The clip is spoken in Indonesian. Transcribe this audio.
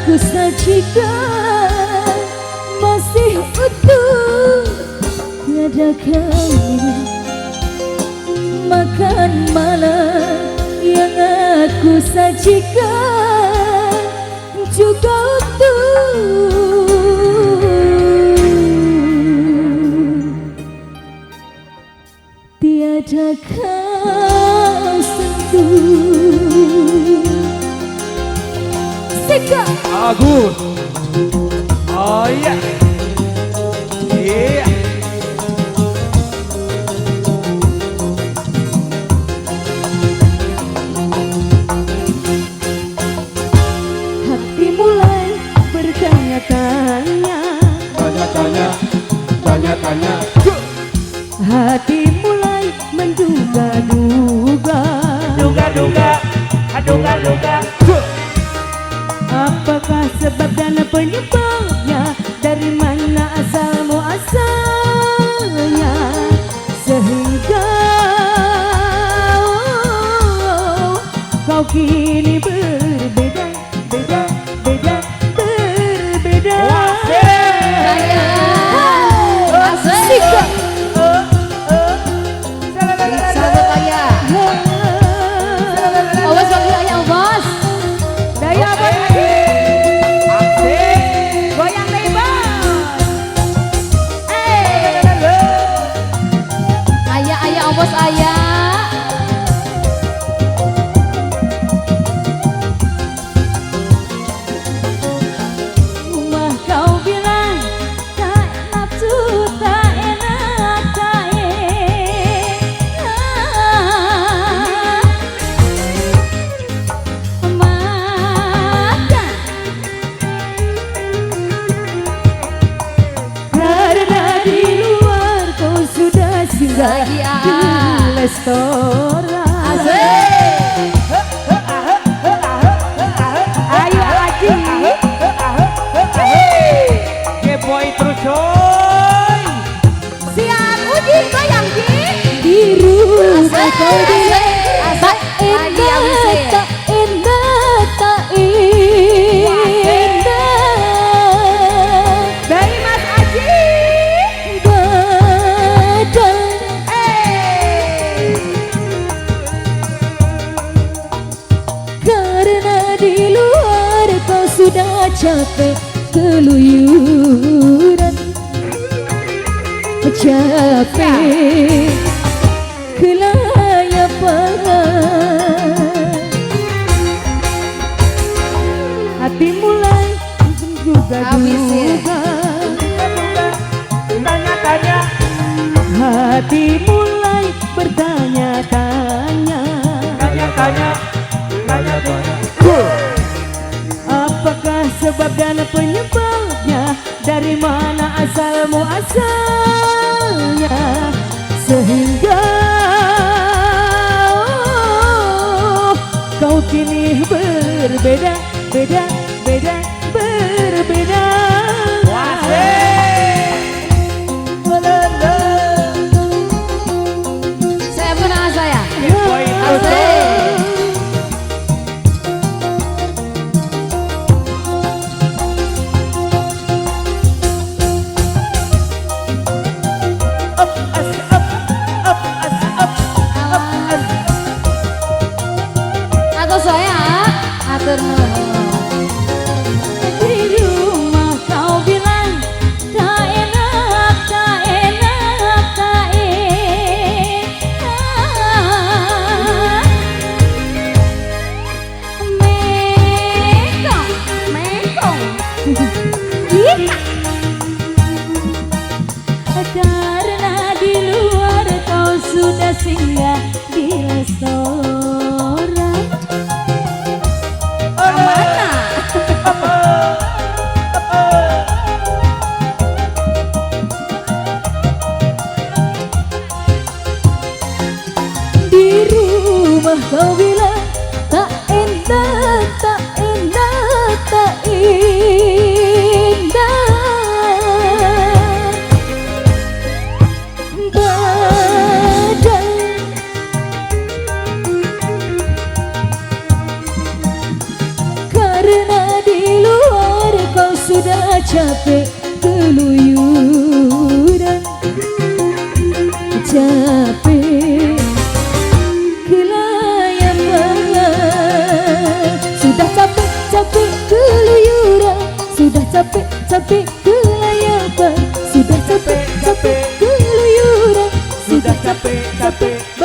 ku sajikan masih utuh, tiada kaya. Makan malam yang aku sajikan juga utuh, tiada kau sentuh. Seka Agus. Oh iya. Iya. hati mulai bertanya-tanya, Tanya-tanya. hati mulai menduga-duga. Duga. Apakah sebab dan penyebabnya? Dari mana asal muasalnya? Sehingga kau kini berbeda. Bos ayah, rumah kau bilang tak nafsu, tak enak, tak enak makan, karena di luar kau sudah singgah di restoran. Ayo Aji, Boy terus coy. siap uji goyang Ji. biru kau bilang tak Indah, indah, tak indah, tak indah. Dari Mas Aji. Badai karena di luar kau sudah capek keluyuran, capek kelayapan. Hati mulai menduga-duga, Tanya-tanya. hati mulai bertanya-tanya. Tanya-tanya. Apakah sebab dan penyebabnya? Dari mana asal muasalnya? Sehingga kau kini berbeda. Saya pernah saya. Boy terus coy. Atau saya atur nuhun. Di rumah kau bilang tak enak, tak enak, tak enak. Mekong. Karena di luar kau sudah singgah di restoran. Mana? Di rumah kau bilang tak indah, tak indah, tak indah. Badai karena di luar sudah capek keluyuran, capek kelayapan. Sudah capek keluyuran, sudah capek kelayapan, sudah capek keluyuran, Sudah capek